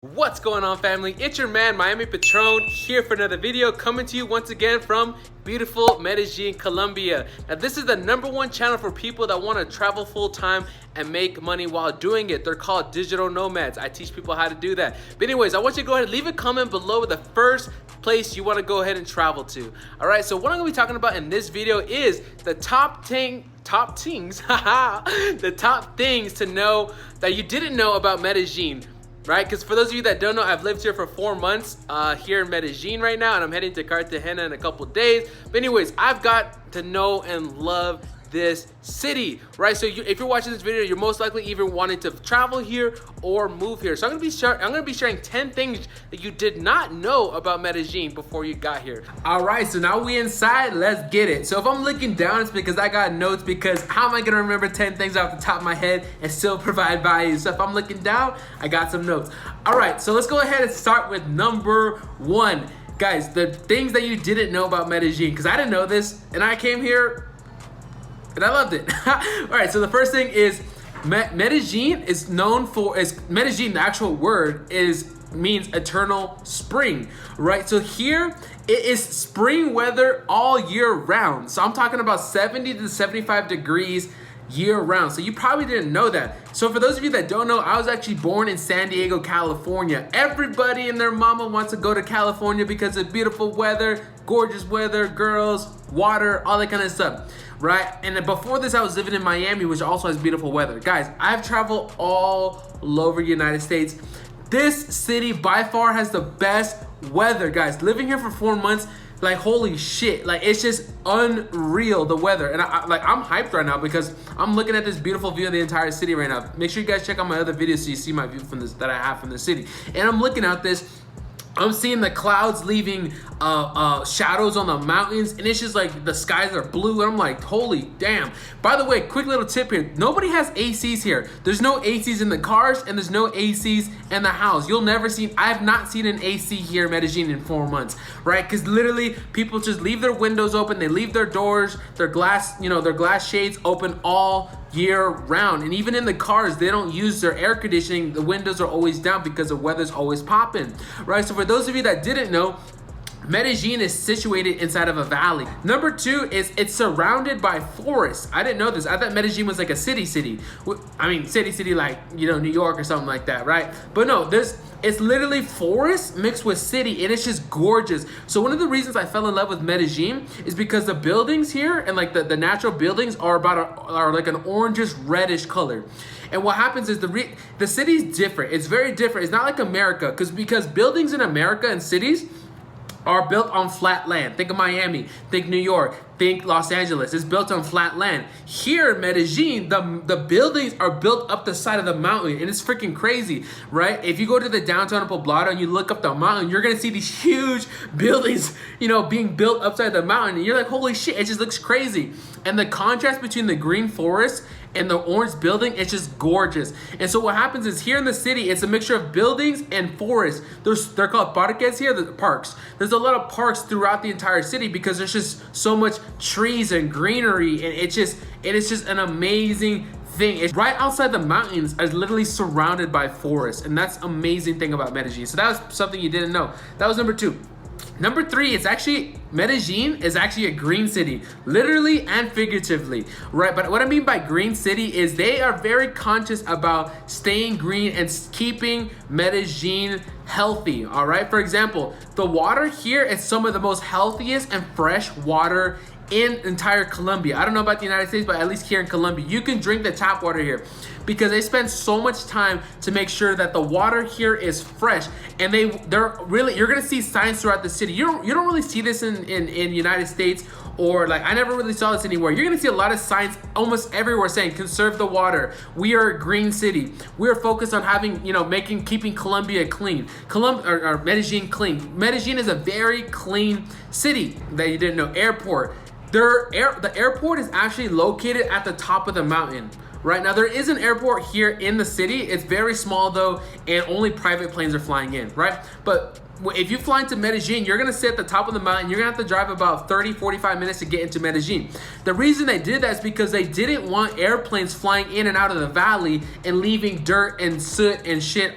What's going on, family? It's your man MIAMIPATRON here for another video, coming to you once again from beautiful Medellin, Colombia. Now this is the #1 channel for people that want to travel full-time and make money while doing it. They're called digital nomads. I teach people how to do that. But anyways, I want you to go ahead and leave a comment below with the first place you want to go ahead and travel to. All right, so what I'm gonna be talking about in this video is the top things the top things to know that you didn't know about Medellin. Right, because for those of you that don't know, I've lived here for 4 months here in Medellin right now, and I'm heading to Cartagena in a couple days. But anyways, I've got to know and love this city, right? So if you're watching this video, you're most likely either wanting to travel here or move here. So I'm gonna be sharing 10 things that you did not know about Medellin before you got here. All right, so now we inside, let's get it. So if I'm looking down, it's because I got notes, because how am I gonna remember 10 things off the top of my head and still provide value? So if I'm looking down, I got some notes. All right, so let's go ahead and start with #1. Guys, the things that you didn't know about Medellin, because I didn't know this, and I came here and I loved it. All right, so the first thing is Medellin is known for, Medellin, the actual word means eternal spring, right? So here it is spring weather all year round. So I'm talking about 70 to 75 degrees year round. So you probably didn't know that. So for those of you that don't know, I was actually born in San Diego, California. Everybody and their mama wants to go to California because of beautiful weather, gorgeous weather, girls, water, all that kind of stuff, right? And then before this, I was living in Miami, which also has beautiful weather. Guys, I've traveled all over the United States. This city by far has the best weather, guys. Living here for 4 months, like, holy shit, like, it's just unreal, the weather. And I'm hyped right now because I'm looking at this beautiful view of the entire city right now. Make sure you guys check out my other videos so you see my view from this that I have from the city. And I'm looking at this, I'm seeing the clouds leaving shadows on the mountains, and it's just like the skies are blue, and I'm like, holy damn. By the way, quick little tip here, nobody has ACs here. There's no ACs in the cars, and there's no ACs in the house. You'll never see, I have not seen an AC here in Medellin in 4 months, right? Because literally people just leave their windows open, they leave their doors, their glass, their glass shades open all year round. And even in the cars, they don't use their air conditioning. The windows are always down because the weather's always popping, right? So for those of you that didn't know, Medellin is situated inside of a valley. #2 is it's surrounded by forests. I didn't know this. I thought Medellin was like a city. I mean, city like, New York or something like that, right? But no, it's literally forest mixed with city, and it's just gorgeous. So one of the reasons I fell in love with Medellin is because the buildings here, and like the natural buildings are like an orangish reddish color. And what happens is the city's different. It's very different. It's not like America, because buildings in America and cities are built on flat land. Think of Miami, think New York, think Los Angeles. It's built on flat land. Here in Medellin, the buildings are built up the side of the mountain, and it's freaking crazy, right? If you go to the downtown of Poblado and you look up the mountain, you're gonna see these huge buildings, being built upside the mountain, and you're like, holy shit, it just looks crazy. And the contrast between the green forest and the orange building, it's just gorgeous. And so what happens is here in the city, it's a mixture of buildings and forests. They're called parques here, the parks. There's a lot of parks throughout the entire city because there's just so much trees and greenery, and it is just an amazing thing. It's right outside the mountains, is literally surrounded by forests, and that's amazing thing about Medellin. So that was something you didn't know. That was #2. #3, Medellin is actually a green city, literally and figuratively, right? But what I mean by green city is they are very conscious about staying green and keeping Medellin healthy, all right? For example, the water here is some of the most healthiest and fresh water in entire Colombia. I don't know about the United States, but at least here in Colombia, you can drink the tap water here because they spend so much time to make sure that the water here is fresh. And they're really, you're gonna see signs throughout the city. You don't really see this in United States, or like, I never really saw this anywhere. You're gonna see a lot of signs almost everywhere saying, conserve the water. We are a green city. We are focused on having, keeping Colombia clean. Or Medellin clean. Medellin is a very clean city that you didn't know. Airport. The airport is actually located at the top of the mountain, Right now, there is an airport here in the city. It's very small though, and only private planes are flying in, right? But if you fly into Medellin, you're gonna sit at the top of the mountain. You're gonna have to drive about 30-45 minutes to get into Medellin. The reason they did that is because they didn't want airplanes flying in and out of the valley and leaving dirt and soot and shit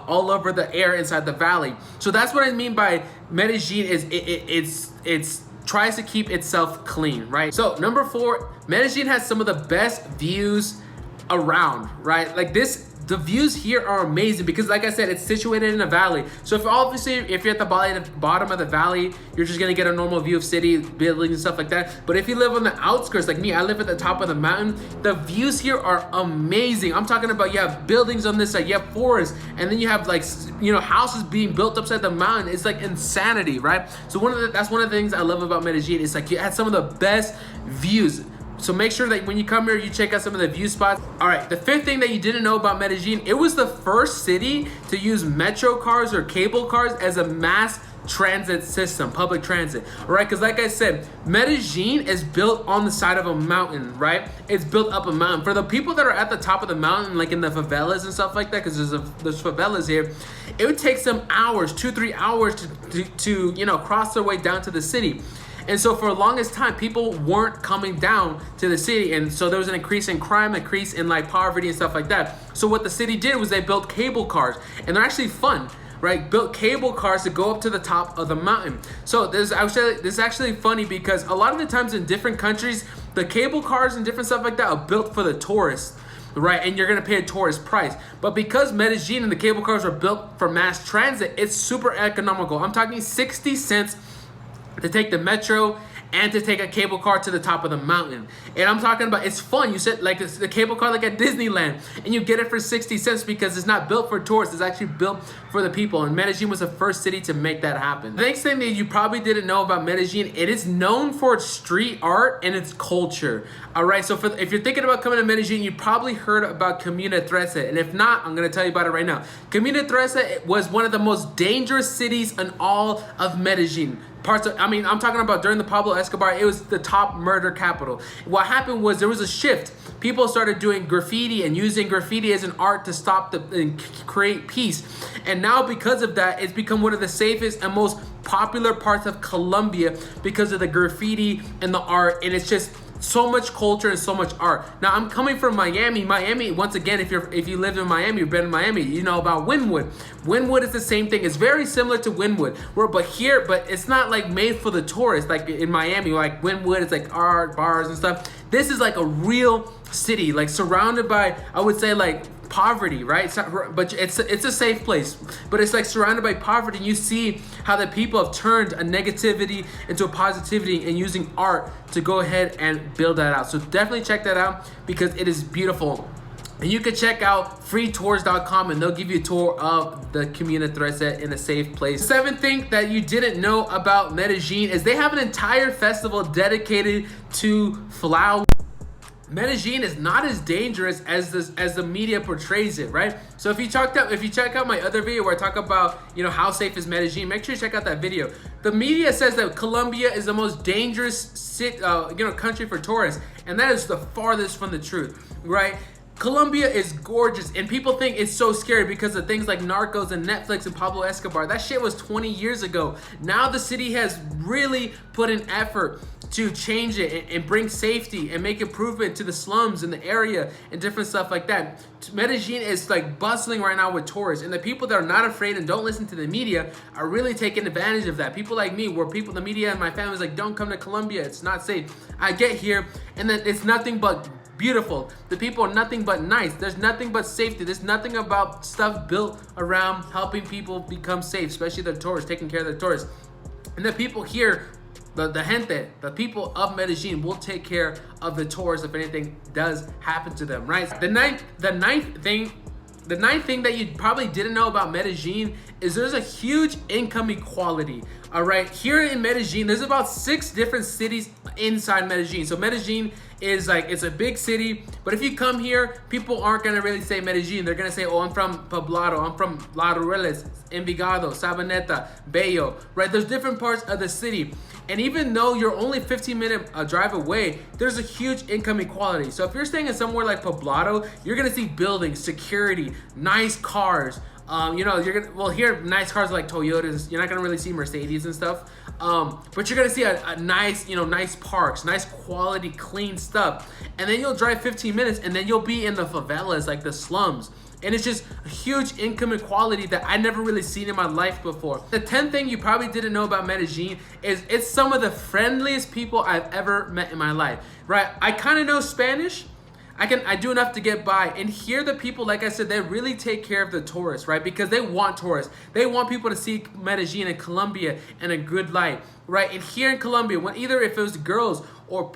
all over the air inside the valley. So that's what I mean by Medellin is it's tries to keep itself clean, right? So number 4, Medellin has some of the best views around, right? Like the views here are amazing because, like I said, it's situated in a valley. So if you're at the bottom of the valley, you're just gonna get a normal view of city, buildings and stuff like that. But if you live on the outskirts, like me, I live at the top of the mountain, the views here are amazing. I'm talking about, you have buildings on this side, you have forests, and then you have like, houses being built upside the mountain. It's like insanity, right? So that's one of the things I love about Medellin. It's like you had some of the best views. So make sure that when you come here, you check out some of the view spots. All right, the 5th thing that you didn't know about Medellin, it was the first city to use metro cars or cable cars as a mass transit system, public transit, all right? Because like I said, Medellin is built on the side of a mountain, right? It's built up a mountain. For the people that are at the top of the mountain, like in the favelas and stuff like that, because there's favelas here, it would take some hours, 2-3 hours to cross their way down to the city. And so for the longest time, people weren't coming down to the city. And so there was an increase in crime, increase in like poverty and stuff like that. So what the city did was they built cable cars, and they're actually fun, right? Built cable cars to go up to the top of the mountain. So this is actually funny because a lot of the times in different countries, the cable cars and different stuff like that are built for the tourists, right? And you're gonna pay a tourist price. But because Medellin and the cable cars are built for mass transit, it's super economical. I'm talking 60 cents to take the metro and to take a cable car to the top of the mountain. And I'm talking about, it's fun. You sit like the cable car like at Disneyland, and you get it for 60 cents because it's not built for tourists. It's actually built for the people. And Medellin was the first city to make that happen. The next thing that you probably didn't know about Medellin, it is known for its street art and its culture. All right, so if you're thinking about coming to Medellin, you probably heard about Comuna 13. And if not, I'm gonna tell you about it right now. Comuna 13 was one of the most dangerous cities in all of Medellin. I'm talking about during the Pablo Escobar, it was the top murder capital. What happened was there was a shift. People started doing graffiti and using graffiti as an art to stop and create peace. And now because of that, it's become one of the safest and most popular parts of Colombia because of the graffiti and the art. And it's just so much culture and so much art. Now I'm coming from Miami. Miami, once again, if you live in Miami, you've been in Miami, you know about Wynwood. Wynwood is the same thing. It's very similar to Wynwood, but it's not like made for the tourists like in Miami. Like Wynwood, it's like art, bars and stuff. This is like a real city, like surrounded by, I would say, like poverty, right? But it's a safe place, but it's like surrounded by poverty. And you see how the people have turned a negativity into a positivity and using art to go ahead and build that out. So definitely check that out because it is beautiful. And you can check out freetours.com and they'll give you a tour of the Comuna 13 in a safe place. The 7th thing that you didn't know about Medellin is they have an entire festival dedicated to flowers. Medellin is not as dangerous as the media portrays it, right? So if you check out my other video where I talk about, how safe is Medellin, make sure you check out that video. The media says that Colombia is the most dangerous country for tourists, and that is the farthest from the truth, right? Colombia is gorgeous, and people think it's so scary because of things like Narcos and Netflix and Pablo Escobar. That shit was 20 years ago. Now the city has really put an effort to change it and bring safety and make improvement to the slums in the area and different stuff like that. Medellin is like bustling right now with tourists, and the people that are not afraid and don't listen to the media are really taking advantage of that. People like me, the media and my family is like, don't come to Colombia, it's not safe. I get here and then it's nothing but beautiful. The people are nothing but nice. There's nothing but safety. There's nothing about stuff built around helping people become safe, especially the tourists, taking care of the tourists. And the people here, the people of Medellin will take care of the tourists if anything does happen to them, right? The ninth thing that you probably didn't know about Medellin is there's a huge income equality. All right, here in Medellin, there's about 6 different cities inside Medellin. So Medellin is like, it's a big city, but if you come here, people aren't gonna really say Medellin. They're gonna say, oh, I'm from Poblado, I'm from La Ruelas, Envigado, Sabaneta, Bello, right? There's different parts of the city. And even though you're only 15-minute drive away, there's a huge income equality. So if you're staying in somewhere like Poblado, you're gonna see buildings, security, nice cars. You know, you're gonna, well, here, nice cars like Toyotas. You're not gonna really see Mercedes and stuff. But you're gonna see a nice, you know, nice parks, nice quality, clean stuff. And then you'll drive 15 minutes and then you'll be in the favelas, like the slums. And it's just a huge income equality that I never really seen in my life before. The 10th thing you probably didn't know about Medellin is it's some of the friendliest people I've ever met in my life, right? I kind of know Spanish. I do enough to get by. And here the people, like I said, they really take care of the tourists, right? Because they want tourists. They want people to see Medellin and Colombia in a good light, right? And here in Colombia, when either if it was girls or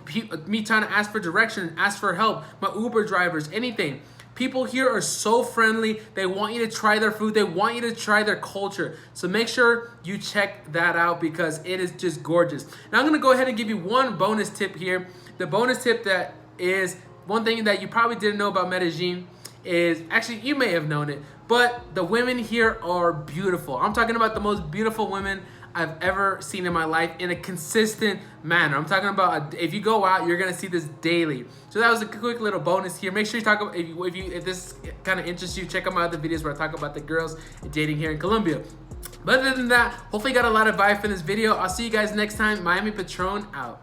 me trying to ask for direction, ask for help, my Uber drivers, anything, people here are so friendly. They want you to try their food. They want you to try their culture. So make sure you check that out because it is just gorgeous. Now I'm going to go ahead and give you one bonus tip here. The bonus tip that is one thing that you probably didn't know about Medellin is, actually you may have known it, but the women here are beautiful. I'm talking about the most beautiful women I've ever seen in my life in a consistent manner. I'm talking about if you go out, you're gonna see this daily. So that was a quick little bonus here. Make sure you talk about, if this kind of interests you, check out my other videos where I talk about the girls dating here in Colombia. But other than that, hopefully you got a lot of vibe from this video. I'll see you guys next time. Miami Patron out.